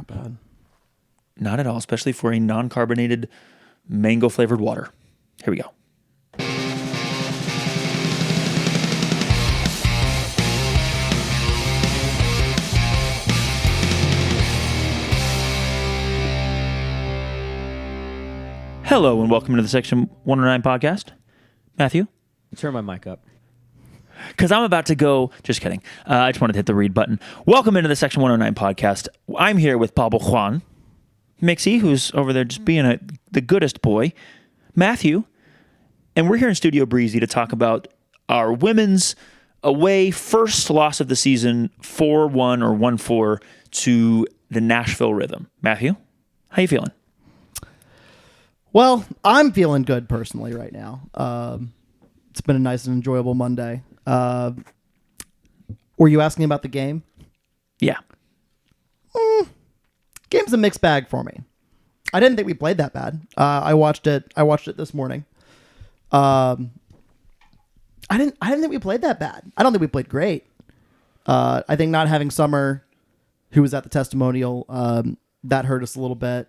not bad. Not at all, especially for a non-carbonated mango-flavored water. Here we go. Hello and welcome to the Section 109 podcast. Matthew? Turn my mic up. Because I'm about to go, just kidding. I just wanted to hit the read button. Welcome into the Section 109 podcast. I'm here with Pablo Juan, Mixie, who's over there just being the goodest boy, Matthew, and we're here in Studio Breezy to talk about our women's away first loss of the season, 4-1 or 1-4 to the Nashville Rhythm. Matthew, how you feeling? Well, I'm feeling good personally right now. It's been a nice and enjoyable Monday. Were you asking about the game? Yeah. Game's a mixed bag for me. I didn't think we played that bad. I watched it this morning. I didn't think we played that bad. I don't think we played great. I think not having Summer, who was at the testimonial, that hurt us a little bit.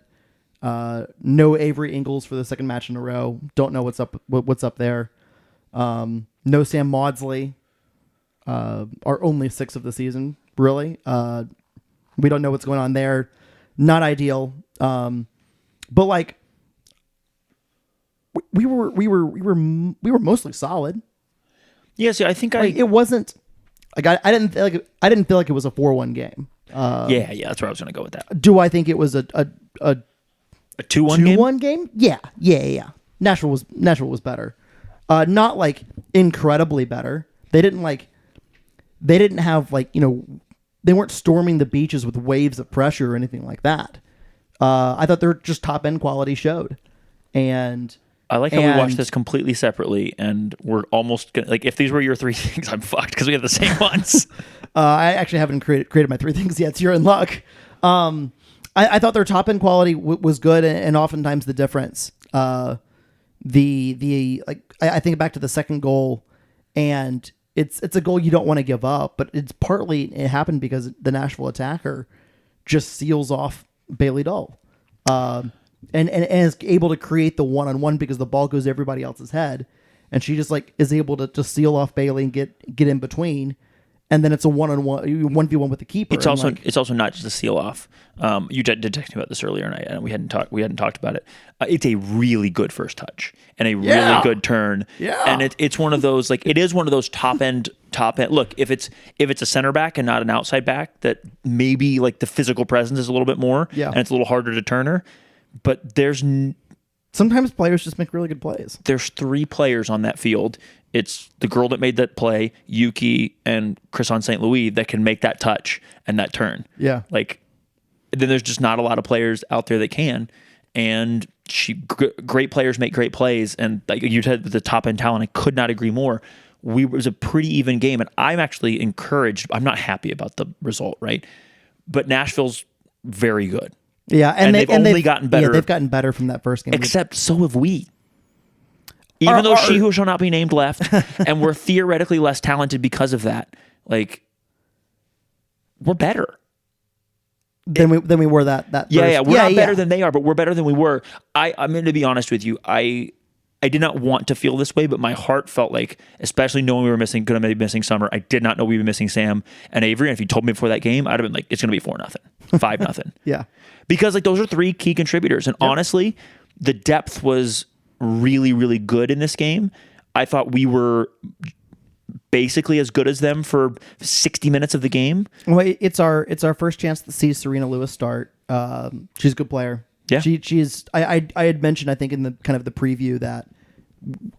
No Avery Ingles for the second match in a row. Don't know what's up there. No Sam Maudsley. Our only 6 of the season, really. We don't know what's going on there. Not ideal. But like we were mostly solid. Yeah, see, I think it wasn't like I didn't feel like it was a 4-1 game. Yeah, that's where I was going to go with that. Do I think it was a 2-1 game? Yeah. Nashville was better. Not like incredibly better. They didn't have they weren't storming the beaches with waves of pressure or anything like that. I thought their just top end quality showed. And I like how we watched this completely separately, and we're almost gonna, like, if these were your 3 things, I'm fucked because we have the same ones. I actually haven't created my 3 things yet, so you're in luck. I thought their top end quality was good, and oftentimes the difference. I think back to the second goal, and it's a goal you don't want to give up, but it happened because the Nashville attacker just seals off Bailey Dull, and is able to create the 1-on-1 because the ball goes to everybody else's head, and she just is able to seal off Bailey and get in between. And then it's a 1-on-1 with the keeper. It's also not just a seal off. You did text me about this earlier, and we hadn't talked about it. It's a really good first touch and a really good turn. Yeah, and it's one of those it is one of those top end. Look, if it's a center back and not an outside back, that maybe the physical presence is a little bit more. Yeah, and it's a little harder to turn her. But sometimes players just make really good plays. There's 3 players on that field. It's the girl that made that play, Yuki, and Chris on St. Louis, that can make that touch and that turn. Yeah. Then there's just not a lot of players out there that can. And great players make great plays. And like you said, the top end talent, I could not agree more. It was a pretty even game. And I'm actually encouraged. I'm not happy about the result, right? But Nashville's very good. Yeah. And they've only gotten better. Yeah, they've gotten better from that first game. Except so have we. Even though she who shall not be named left, and we're theoretically less talented because of that, we're better than we were that. Yeah, we're not better than they are, but we're better than we were. I'm going to be honest with you. I did not want to feel this way, but my heart felt like, especially knowing we were going to be missing Summer, I did not know we were missing Sam and Avery. And if you told me before that game, I'd have been like, it's going to be 4-0, 5-0. Yeah, because those are 3 key contributors, and honestly, the depth was really, really good in this game. I thought we were basically as good as them for 60 minutes of the game. Well, it's our first chance to see Serena Lewis start. She's a good player. Yeah, she's. I had mentioned, I think, in the kind of the preview that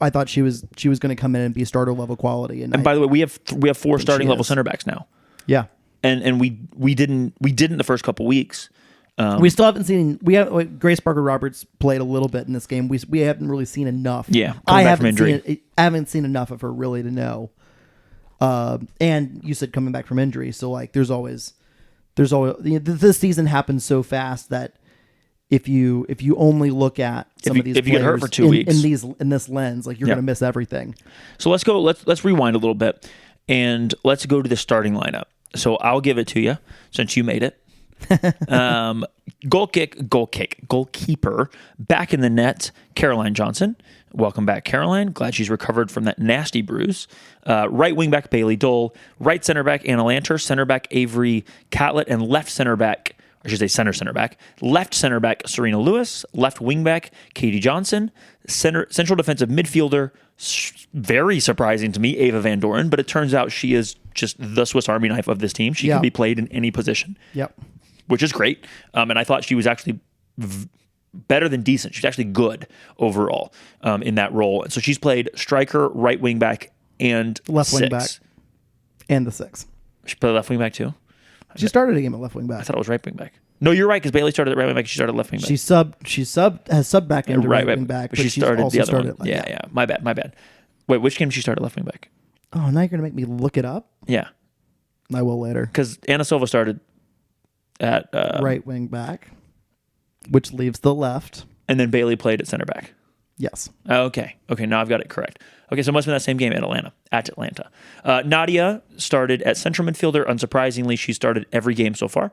I thought she was going to come in and be starter level quality. And by the way, we have 4 starting level center backs now. Yeah, and we didn't the first couple weeks. We still haven't seen. Grace Parker Roberts played a little bit in this game. We haven't really seen enough. Yeah, I haven't seen enough of her really to know. And you said coming back from injury, so there's always this season happens so fast that if you only look at some of these if you get hurt for 2 weeks in this lens, you're going to miss everything. So let's rewind a little bit and let's go to the starting lineup. So I'll give it to you since you made it. Goalkeeper. Back in the net, Caroline Johnson. Welcome back, Caroline. Glad she's recovered from that nasty bruise. Right wing back, Bailey Dole. Right center back, Anna Lanter. Center back, Avery Catlett. And left center back, I should say center back. Left center back, Serena Lewis. Left wing back, Katie Johnson. Central defensive midfielder, very surprising to me, Ava Van Doren. But it turns out she is just the Swiss Army knife of this team. She can be played in any position. Yep. Which is great. And I thought she was actually better than decent. She's actually good overall in that role. And so she's played striker, right wing back, and left six. wing back, and the 6. She played left wing back too? She started a game at left wing back. I thought it was right wing back. No, you're right, because Bailey started at right wing back. She started left wing back. Has subbed back into right wing back, but she started also the other started one. Yeah. My bad. Wait, which game did she start at left wing back? Oh, now you're going to make me look it up? Yeah. I will later. Because Anna Silva started at right wing back, which leaves the left. And then Bailey played at center back. Yes. Okay, now I've got it correct. Okay, so it must have been that same game at Atlanta. Nadia started at central midfielder. Unsurprisingly, she started every game so far.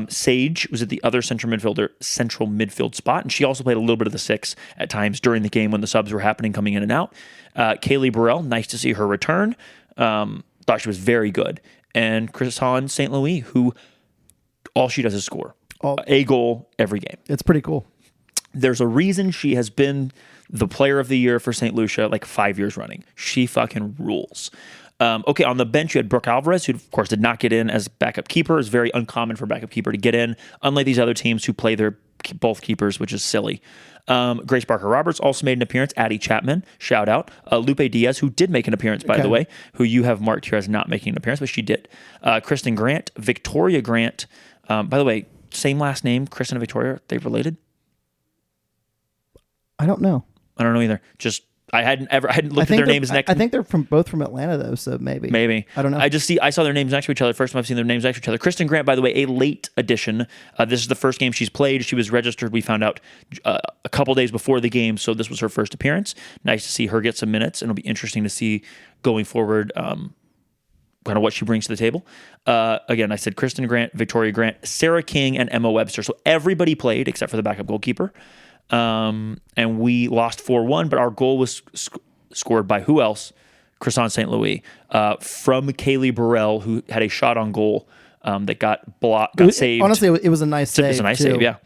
Sage was at the other central midfield spot, and she also played a little bit of the 6 at times during the game when the subs were happening, coming in and out. Kaylee Burrell, nice to see her return. Thought she was very good. And Chrishan St. Louis, who all she does is score. A goal every game. It's pretty cool. There's a reason she has been the player of the year for St. Lucia like 5 years running. She fucking rules. Okay, on the bench, you had Brooke Alvarez, who, of course, did not get in as backup keeper. It's very uncommon for backup keeper to get in, unlike these other teams who play their both keepers, which is silly. Grace Barker-Roberts also made an appearance. Addie Chapman, shout out. Lupe Diaz, who did make an appearance, by the way, who you have marked here as not making an appearance, but she did. Kristen Grant, Victoria Grant. By the way, same last name, Kristen and Victoria. They related? I don't know. I don't know either. Just I hadn't looked at their names next. I think they're both from Atlanta though, so maybe. I don't know. I saw their names next to each other. First time I've seen their names next to each other. Kristen Grant, by the way, a late addition. This is the first game she's played. She was registered, we found out a couple days before the game, so this was her first appearance. Nice to see her get some minutes, and it'll be interesting to see going forward kind of what she brings to the table. Again, I said Kristen Grant, Victoria Grant, Sarah King, and Emma Webster. So everybody played except for the backup goalkeeper. And we lost 4-1, but our goal was scored by who else? Chrishan St. Louis, from Kaylee Burrell, who had a shot on goal that got saved. Honestly, it was a nice save. It was a nice save, yeah.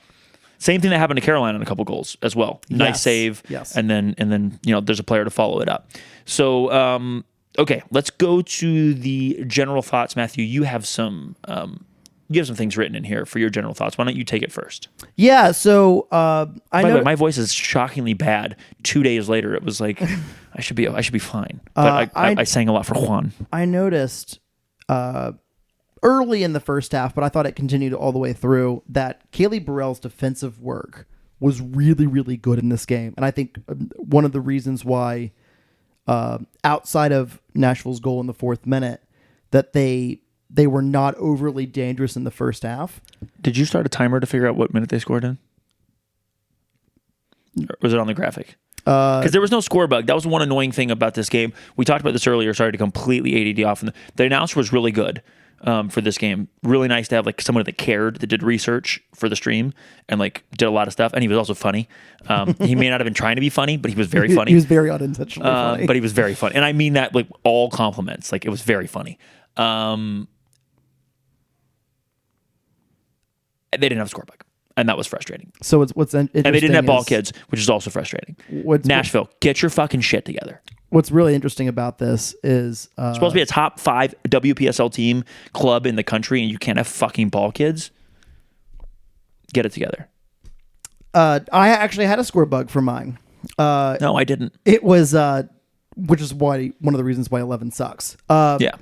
Same thing that happened to Caroline on a couple goals as well. Nice save, yes. And then there's a player to follow it up. So okay, let's go to the general thoughts. Matthew, you have some things written in here for your general thoughts. Why don't you take it first? Yeah, so by the way, my voice is shockingly bad. 2 days later, it was like I should be fine. But I sang a lot for Juan. I noticed early in the first half, but I thought it continued all the way through, that Kaylee Burrell's defensive work was really, really good in this game. And I think one of the reasons why, outside of Nashville's goal in the 4th minute, that they were not overly dangerous in the first half. Did you start a timer to figure out what minute they scored in? Or was it on the graphic? Because there was no score bug. That was one annoying thing about this game. We talked about this earlier. Sorry to completely ADD off. The announcer was really good for this game. Really nice to have like someone that cared, that did research for the stream and like did a lot of stuff. And he was also funny. He may not have been trying to be funny, but he was very funny. He was very unintentionally funny. But he was very funny. And I mean that like all compliments. Like it was very funny. They didn't have a score bug, and that was frustrating. So what's interesting, and they didn't have ball kids, which is also frustrating. Nashville, get your fucking shit together. What's really interesting about this is it's supposed to be a top 5 WPSL team club in the country, and you can't have fucking ball kids. Get it together. I actually had a score bug for mine. No, I didn't. It was, which is why one of the reasons why 11 sucks. Yeah.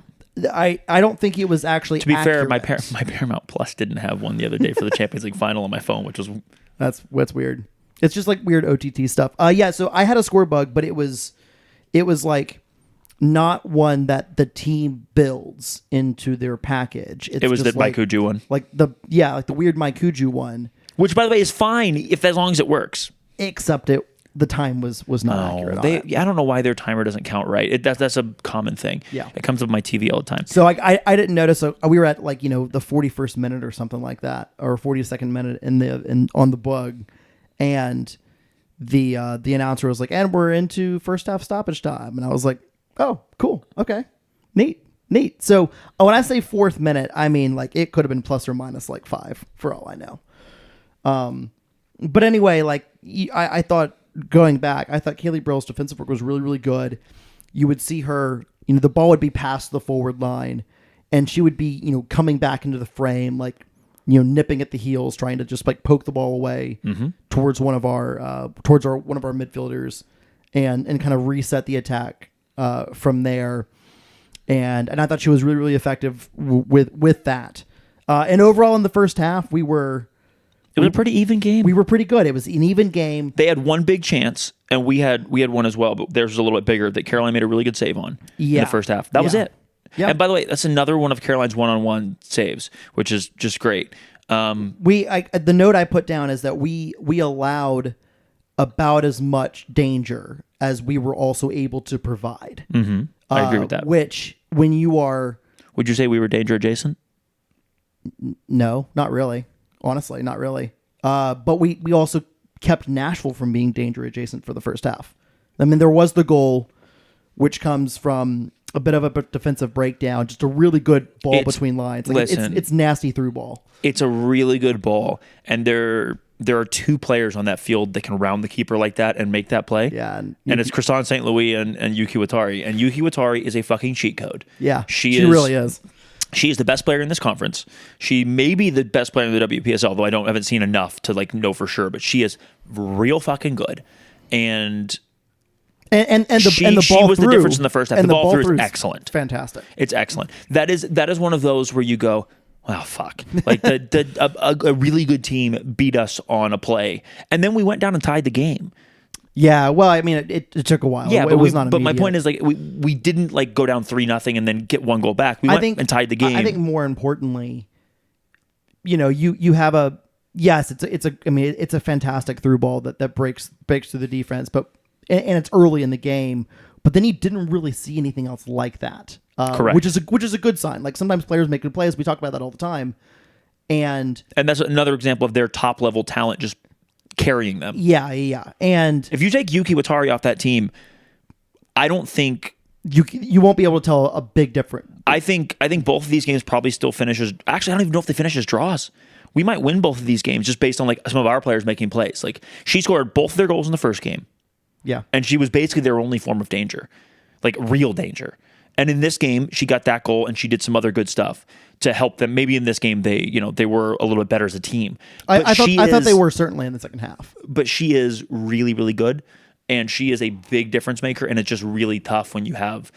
I don't think it was actually. To be accurate. fair, my Paramount Plus didn't have one the other day for the Champions League final on my phone, which was that's weird. It's just like weird OTT stuff. Yeah, so I had a score bug, but it was like not one that the team builds into their package. It was the Mike Huju one, like the weird Mike Huju one, which by the way is fine as long as it works. Except it the time was not accurate on it. I don't know why their timer doesn't count right. That's a common thing. Yeah. It comes up on my TV all the time. So I didn't notice. So we were at like, the 41st minute or something like that, or 42nd minute on the bug, and the announcer was like, and we're into first half stoppage time, and I was like, oh, cool, okay, neat. So when I say 4th minute, I mean like it could have been plus or minus like 5 for all I know. But anyway, like I thought going back, I thought Kaylee Brill's defensive work was really, really good. You would see her, the ball would be past the forward line, and she would be, coming back into the frame, like, nipping at the heels, trying to just like poke the ball away towards one of our midfielders, and kind of reset the attack from there. And I thought she was really, really effective with that. And overall in the first half, it was a pretty even game. We were pretty good. It was an even game. They had one big chance, and we had one as well, but theirs was a little bit bigger that Caroline made a really good save on in the first half. That was it. Yeah. And by the way, that's another one of Caroline's one-on-one saves, which is just great. The note I put down is that we allowed about as much danger as we were also able to provide. Mm-hmm. I agree with that. Which, when you are... Would you say we were danger adjacent? No, not really. Honestly, not really. But we also kept Nashville from being danger adjacent for the first half. I mean, there was the goal, which comes from a bit of a defensive breakdown, just a really good ball between lines. Like, it's nasty through ball. It's a really good ball, and there are 2 players on that field that can round the keeper like that and make that play. Yeah, and it's Kristan St. Louis and Yuki Watari. And Yuki Watari is a fucking cheat code. Yeah, she really is. She is the best player in this conference. She may be the best player in the WPSL, though I haven't seen enough to like know for sure. But she is real fucking good, and the ball she was the difference in the first half. The ball through is excellent, fantastic. It's excellent. That is one of those where you go, well, fuck. Like a really good team beat us on a play, and then we went down and tied the game. Yeah, well, I mean, it took a while. Yeah, it was not immediate. But my point is, like, we didn't like go down 3-0 and then get 1 goal back. We went and tied the game. I think more importantly, you have a yes, it's a fantastic through ball that breaks through the defense, but and it's early in the game. But then you didn't really see anything else like that. Correct. Which is a good sign. Like sometimes players make good plays. We talk about that all the time, and that's another example of their top level talent just carrying them. Yeah. And if you take Yuki Watari off that team, I don't think you won't be able to tell a big difference. I think both of these games probably still finish as... Actually, I don't even know if they finish as draws. We might win both of these games just based on like some of our players making plays. Like she scored both of their goals in the first game. Yeah. And she was basically their only form of danger. Like real danger. And in this game, she got that goal and she did some other good stuff to help them. Maybe in this game, they were a little bit better as a team. I thought they were certainly in the second half. But she is really, really good. And she is a big difference maker. And it's just really tough when you have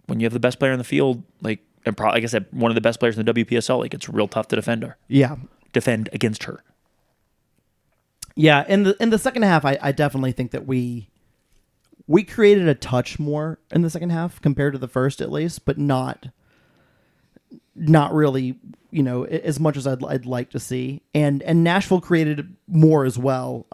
the best player in the field, like, and probably, like I said, one of the best players in the WPSL. Like, it's real tough to defend her. Yeah. Defend against her. Yeah. In the second half, I definitely think that we created a touch more in the second half compared to the first, at least, but not really, as much as I'd like to see. And Nashville created more as well,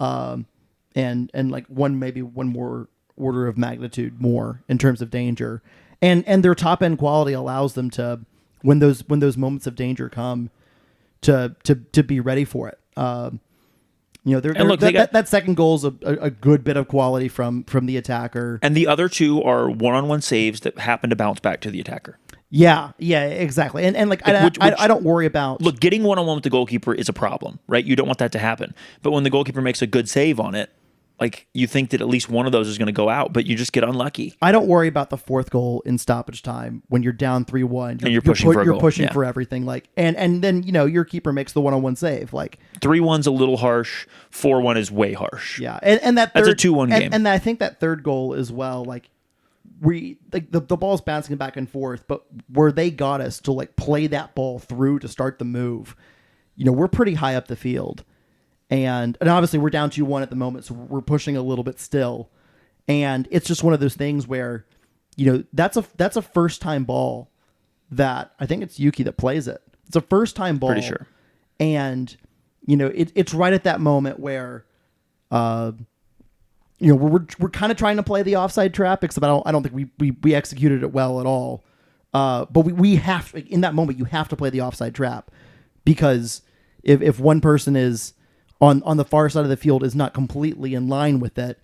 and like maybe one more order of magnitude more in terms of danger. And their top end quality allows them to, when those moments of danger come, to be ready for it. That second goal is a good bit of quality from the attacker. And the other 2 are one-on-one saves that happen to bounce back to the attacker. Yeah, exactly. And like I don't worry about... Look, getting one-on-one with the goalkeeper is a problem, right? You don't want that to happen. But when the goalkeeper makes a good save on it, like you think that at least one of those is going to go out, but you just get unlucky. I don't worry about the 4th goal in stoppage time when you're down 3-1. You're pushing for a goal. You're pushing for everything. Like, and then your keeper makes the one-on-one save. Like 3-1's a little harsh. 4-1 is way harsh. Yeah, and that's a 2-1 game. And I think that third goal as well. Like the ball's bouncing back and forth, but where they got us to like play that ball through to start the move, we're pretty high up the field. And obviously we're down 2-1 at the moment, so we're pushing a little bit still. And it's just one of those things where, that's a first time ball that I think it's Yuki that plays it. It's a first time ball. Pretty sure. And, it's right at that moment where we're kind of trying to play the offside trap, except I don't think we executed it well at all. But we have to, in that moment, you have to play the offside trap, because if one person is on the far side of the field is not completely in line with it,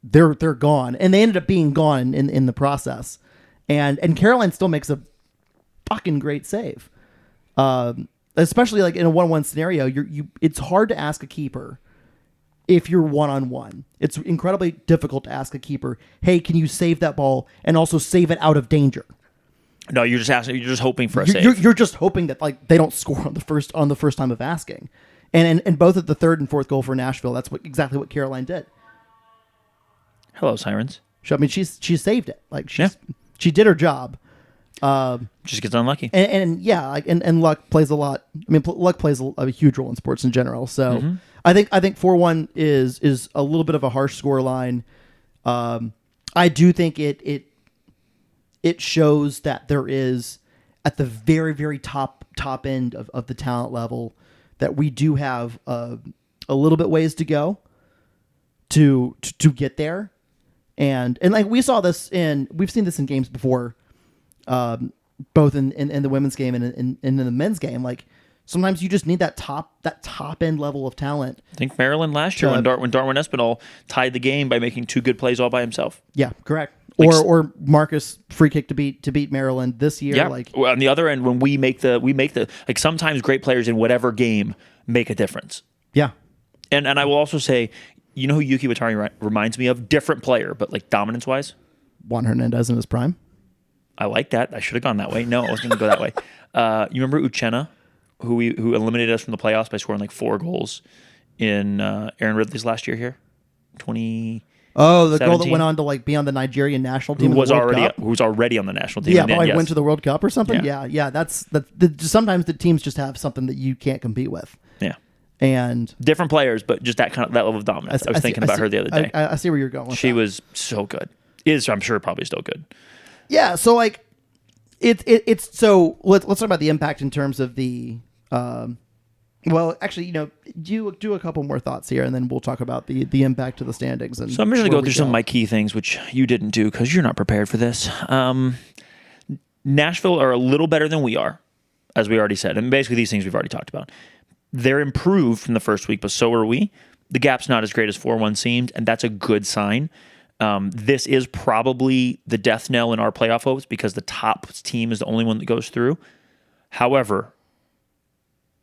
they're gone, and they ended up being gone in the process. And Caroline still makes a fucking great save, especially like in a 1-1 scenario. It's hard to ask a keeper if you're 1-on-1. It's incredibly difficult to ask a keeper, hey, can you save that ball and also save it out of danger? No, you're just asking. You're just hoping for a save. You're just hoping that like they don't score on the first time of asking. And both at the third and fourth goal for Nashville, that's exactly what Caroline did. Hello, Sirens. I mean, she saved it. Like she did her job. Just gets unlucky. And luck plays a lot. I mean, luck plays a huge role in sports in general. So I think 4-1 is a little bit of a harsh score line. I do think it shows that there is, at the very, very top end of the talent level, that we do have a little bit ways to go to get there. And like we saw this we've seen this in games before, both in the women's game and in the men's game. Like sometimes you just need that top end level of talent. I think Maryland last year when Darwin Espinal tied the game by making 2 good plays all by himself. Yeah, correct. Or Marcus free kick to beat Maryland this year. Yeah. Like on the other end, when we make the like, sometimes great players in whatever game make a difference. Yeah. And I will also say, you know who Yuki Watari reminds me of? Different player, but like dominance wise. Juan Hernandez in his prime. I like that. I should have gone that way. No, I was going to go that way. You remember Uchenna, who eliminated us from the playoffs by scoring like 4 goals in Aaron Ridley's last year here, 20. Oh, the girl that went on to like be on the Nigerian national team, who was already on the national team. Yeah, but like went to the World Cup or something. Yeah. That's sometimes the teams just have something that you can't compete with. Yeah. And different players, but just that level of dominance. I was thinking about her the other day. I see where you're going with she that. was so good. I'm sure, probably still good. Yeah. So like, it's so let's talk about the impact in terms of the. Well, actually, do a couple more thoughts here, and then we'll talk about the impact to the standings. And so I'm just going to go through some of my key things, which you didn't do because you're not prepared for this. Nashville are a little better than we are, as we already said, and basically these things we've already talked about. They're improved from the first week, but so are we. The gap's not as great as 4-1 seemed, and that's a good sign. This is probably the death knell in our playoff hopes because the top team is the only one that goes through. However,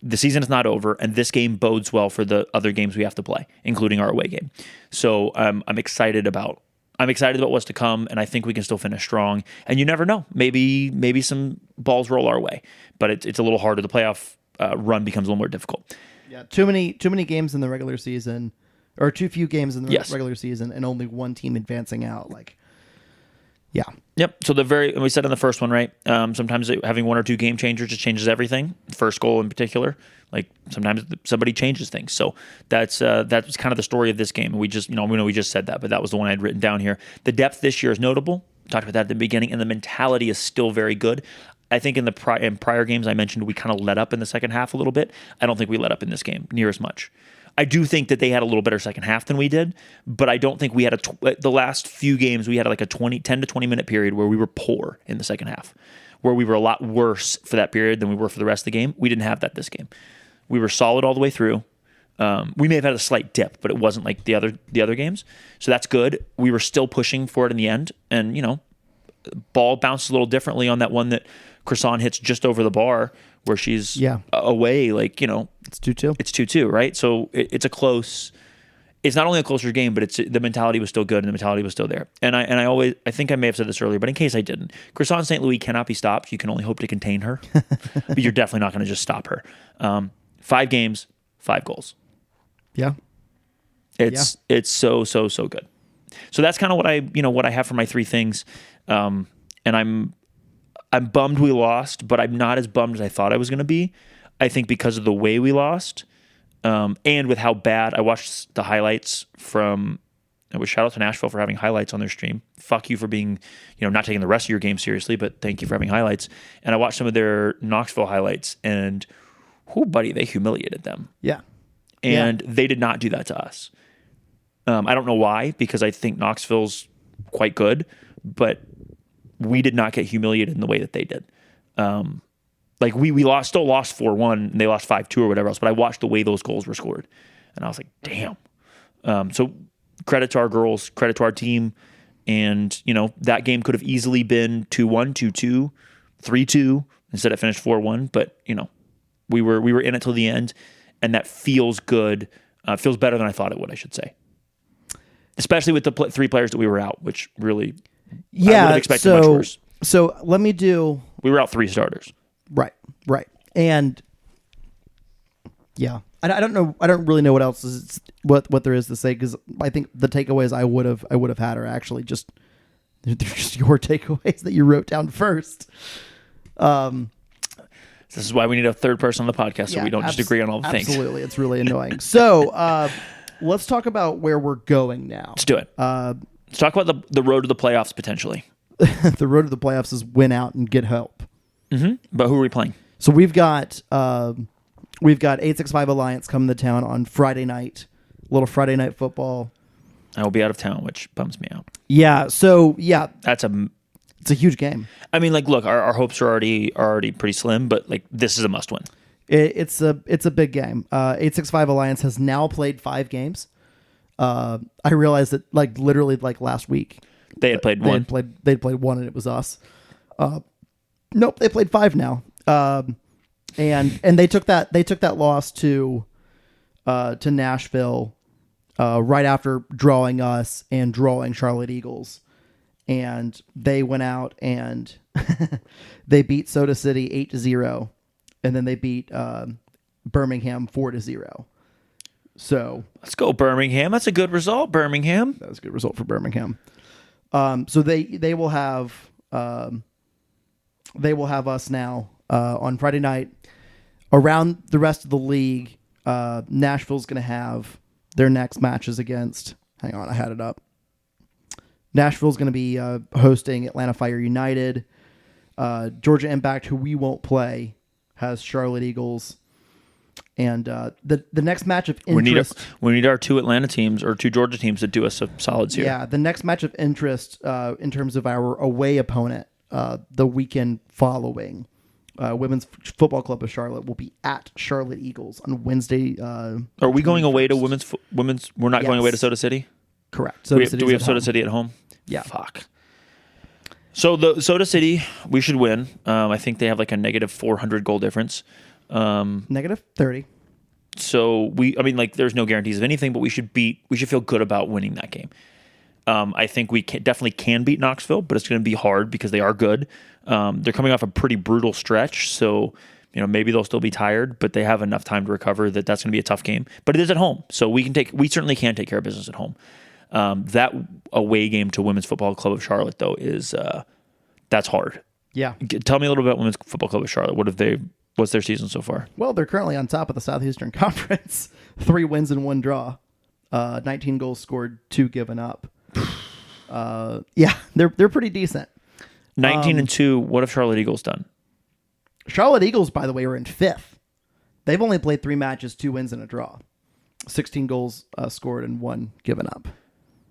the season is not over, and this game bodes well for the other games we have to play, including our away game. So I'm excited about what's to come, and I think we can still finish strong. And you never know, maybe some balls roll our way, but it's a little harder. The playoff run becomes a little more difficult. Yeah, too many games in the regular season, or too few games in the regular season, and only one team advancing out. Like, yeah. Yep. So we said in the first one, right? Sometimes having 1 or 2 game changers just changes everything. First goal in particular, like sometimes somebody changes things. So that's kind of the story of this game. And we just we just said that, but that was the one I had written down here. The depth this year is notable. We talked about that at the beginning, and the mentality is still very good. I think in prior games I mentioned we kind of let up in the second half a little bit. I don't think we let up in this game near as much. I do think that they had a little better second half than we did, but I don't think we had the last few games we had like a 10 to 20 minute period where we were poor in the second half, where we were a lot worse for that period than we were for the rest of the game. We didn't have that this game. We were solid all the way through. We may have had a slight dip, but it wasn't like the other games. So that's good. We were still pushing for it in the end, and ball bounced a little differently on that one that Croissant hits just over the bar where she's away, like, it's 2-2. It's 2-2, right? So it's not only a closer game, but the mentality was still good and the mentality was still there. And I think I may have said this earlier, but in case I didn't, Croissant St. Louis cannot be stopped. You can only hope to contain her, but you're definitely not going to just stop her. 5 games, 5 goals. Yeah. It's so good. So that's kind of what I have for my 3 things. And I'm bummed we lost, but I'm not as bummed as I thought I was going to be. I think because of the way we lost, and with how bad I watched the highlights from. I wish shout out to Nashville for having highlights on their stream. Fuck you for being, not taking the rest of your game seriously, but thank you for having highlights. And I watched some of their Knoxville highlights, and buddy, they humiliated them. Yeah. And they did not do that to us. I don't know why, because I think Knoxville's quite good, but we did not get humiliated in the way that they did. Like we still lost 4-1, and they lost 5-2 or whatever else, but I watched the way those goals were scored, and I was like, damn. So credit to our girls, credit to our team, and that game could have easily been 2-1, 2-2, 3-2 instead it finished 4-1, but we were in it till the end, and that feels good. Feels better than I thought it would, I should say. Especially with the 3 players that we were out, which really I would have expected much worse. So let me do. We were out 3 starters. Right, and yeah, I don't know. I don't really know what else is what there is to say, because I think the takeaways I would have had are actually just they're just your takeaways that you wrote down first. This is why we need a third person on the podcast, so we don't just agree on all the things. Absolutely, it's really annoying. So let's talk about where we're going now. Let's do it. Let's talk about the road to the playoffs potentially. The road to the playoffs is win out and get help. Mm-hmm. But who are we playing? So we've got 865 Alliance coming to town on Friday night. A little Friday night football. I will be out of town, which bums me out. Yeah. So yeah, it's a huge game. I mean, like, look, our hopes are already pretty slim, but like this is a must win. It's a big game. 865 Alliance has now played 5 games. I realized that literally last week they had played one. They'd played 1 and it was us. Nope, they played 5 now. And they took that loss to Nashville right after drawing us and drawing Charlotte Eagles, and they went out and they beat Soda City 8-0, and then they beat Birmingham 4-0. So let's go Birmingham. That's a good result, Birmingham. That was a good result for Birmingham. So they will have us now on Friday night. Around the rest of the league, Nashville's going to have their next matches against. Hang on, I had it up. Nashville's going to be hosting Atlanta Fire United. Georgia Impact, who we won't play, has Charlotte Eagles. And the next match of interest... We need our 2 Atlanta teams or 2 Georgia teams to do us some solids here. Yeah, the next match of interest in terms of our away opponent the weekend following, Women's Football Club of Charlotte will be at Charlotte Eagles on Wednesday. Are we going away to women's? We're not going away to Soda City? Correct. Do we have Soda City at home? Yeah. Fuck. So the Soda City, we should win. I think they have like a negative 400 goal difference. Negative 30. So there's no guarantees of anything, but we should feel good about winning that game. I think we definitely can beat Knoxville, but it's going to be hard because they are good. They're coming off a pretty brutal stretch, so maybe they'll still be tired, but they have enough time to recover that's going to be a tough game. But it is at home, so we certainly can take care of business at home. That away game to Women's Football Club of Charlotte, though, is that's hard. Yeah. Tell me a little bit about Women's Football Club of Charlotte. What's their season so far? Well, they're currently on top of the Southeastern Conference. 3 wins and 1 draw. 19 goals scored, 2 given up. Yeah, they're pretty decent. 19-2. What have Charlotte Eagles done? Charlotte Eagles, by the way, are in 5th. They've only played 3 matches, 2 wins and a draw. 16 goals scored and 1 given up.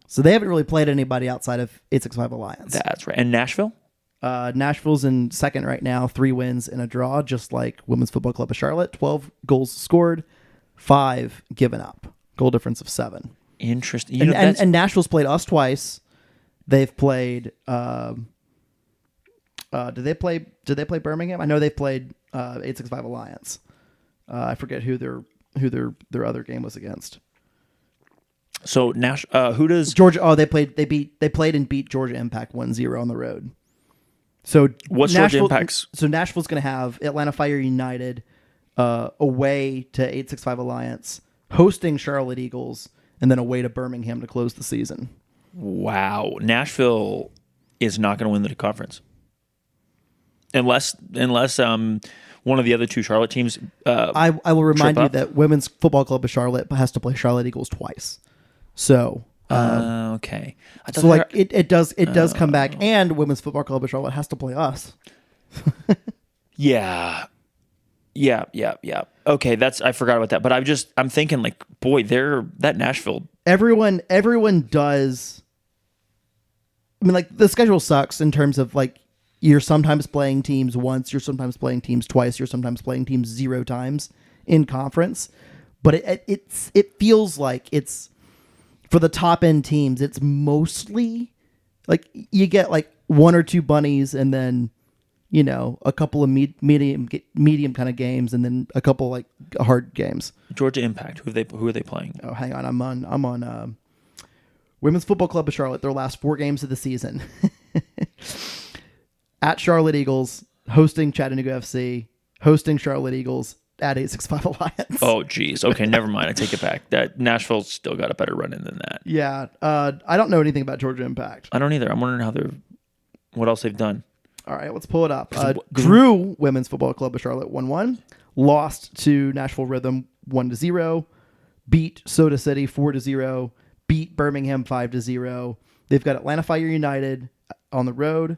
So they haven't really played anybody outside of 865 Alliance. That's right. And Nashville? Nashville's in 2nd right now, 3 wins and a draw, just like Women's Football Club of Charlotte. 12 goals scored, 5 given up. Goal difference of 7. Interesting. And Nashville's played us twice. They've played. Did they play Birmingham? I know they played 865 Alliance. I forget who their other game was against. So who does Georgia? Oh, they played and beat Georgia Impact 1-0 on the road. So what's Georgia Impact's? So Nashville's going to have Atlanta Fire United away to 865 Alliance, hosting Charlotte Eagles, and then away to Birmingham to close the season. Wow, Nashville is not going to win the conference unless one of the other 2 Charlotte teams. I will remind you that Women's Football Club of Charlotte has to play Charlotte Eagles twice. So okay, so it does come back, and Women's Football Club of Charlotte has to play us. Yeah. Okay, I forgot about that. But I'm thinking boy, that Nashville everyone does. I mean, like, the schedule sucks in terms of, like, you're sometimes playing teams once, you're sometimes playing teams twice, you're sometimes playing teams 0 times in conference. But it feels like it's, for the top end teams, it's mostly like you get like 1 or 2 bunnies, and then, you know, a couple of medium kind of games, and then a couple like hard games. Georgia Impact. Who are they playing? Oh, hang on, I'm on Women's Football Club of Charlotte. Their last 4 games of the season: at Charlotte Eagles, hosting Chattanooga FC, hosting Charlotte Eagles, at 865 Alliance. Oh, geez. Okay, never mind. I take it back. That Nashville's still got a better run in than that. Yeah, I don't know anything about Georgia Impact. I don't either. I'm wondering what else they've done. All right, let's pull it up. Drew Women's Football Club of Charlotte 1-1, lost to Nashville Rhythm 1-0, beat Soda City 4-0, beat Birmingham 5-0. They've got Atlanta Fire United on the road,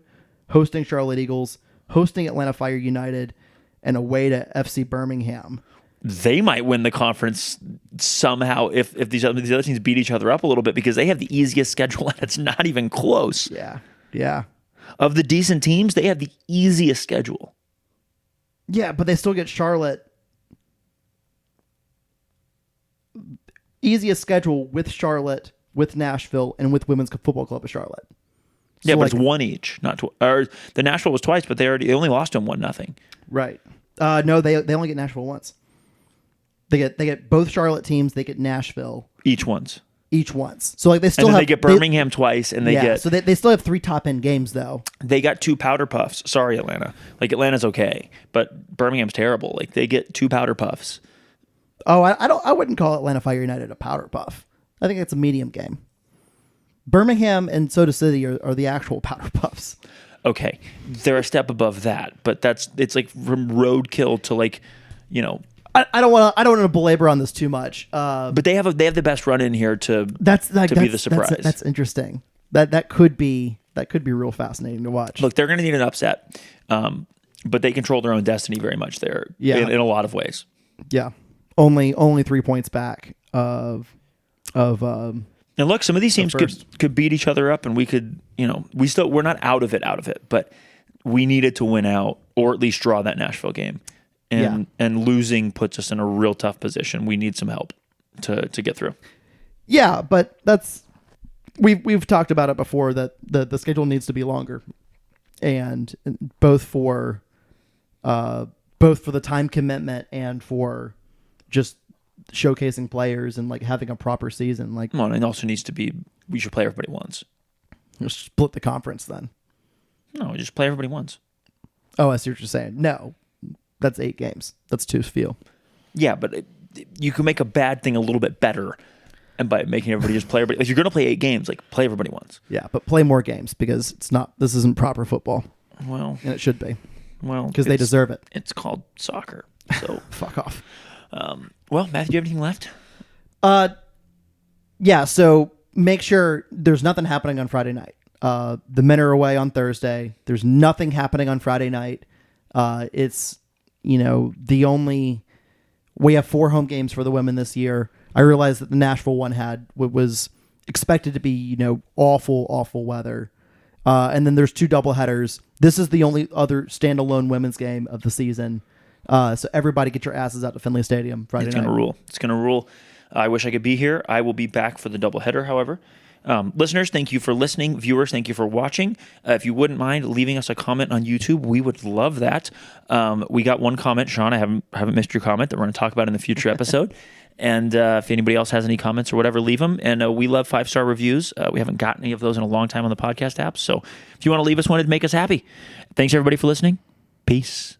hosting Charlotte Eagles, hosting Atlanta Fire United, and away to FC Birmingham. They might win the conference somehow if these other teams beat each other up a little bit, because they have the easiest schedule and it's not even close. Yeah. Of the decent teams, they have the easiest schedule. Yeah, but they still get Charlotte. Easiest schedule with Charlotte, with Nashville, and with Women's Football Club of Charlotte. So, yeah, but it's 1 each, not or the Nashville was twice, but they only lost them 1-0. Right. No, they only get Nashville once. They get both Charlotte teams. They get Nashville each once. So like they still they get Birmingham twice, and so they still have 3 top end games though. They got 2 powder puffs. Sorry, Atlanta. Like, Atlanta's okay, but Birmingham's terrible. Like, they get 2 powder puffs. Oh, I wouldn't call Atlanta Fire United a powder puff. I think it's a medium game. Birmingham and Soda City are the actual powder puffs. Okay, they're a step above that, but it's like from roadkill to, like, you know. I don't want to belabor on this too much. But they have the best run in here to be the surprise. That's interesting. That could be real fascinating to watch. Look, they're going to need an upset, but they control their own destiny very much there. Yeah. in a lot of ways. Yeah, only 3 points back of. And look, some of these teams could beat each other up, and we could, you know, we're not out of it, but we needed to win out or at least draw that Nashville game. And losing puts us in a real tough position. We need some help to get through. Yeah, but we've talked about it before, that the schedule needs to be longer, and both for the time commitment and for just showcasing players and like having a proper season. Like, well, and it also needs to be, we should play everybody once. Just split the conference then. No, just play everybody once. Oh, I see what you're saying. No. That's 8 games. That's too few. Yeah, but you can make a bad thing a little bit better, and by making everybody just play everybody. If you're going to play 8 games, like, play everybody once. Yeah, but play more games, because this isn't proper football. Well, and it should be. Well, because they deserve it. It's called soccer. So fuck off. Well, Matthew, do you have anything left? Yeah. So make sure there's nothing happening on Friday night. The men are away on Thursday. There's nothing happening on Friday night. It's, you know, we have 4 home games for the women this year. I realized that the Nashville one was expected to be, you know, awful weather. And then there's 2 doubleheaders. This is the only other standalone women's game of the season. So everybody get your asses out to Finley Stadium Friday night. It's going to rule. I wish I could be here. I will be back for the doubleheader, however. Listeners, thank you for listening. Viewers, thank you for watching. If you wouldn't mind leaving us a comment on YouTube, we would love that. We got one comment, Sean. I haven't missed your comment that we're going to talk about in the future episode. And if anybody else has any comments or whatever, leave them. And we love 5-star reviews. We haven't gotten any of those in a long time on the podcast app. So if you want to leave us one, it'd make us happy. Thanks, everybody, for listening. Peace.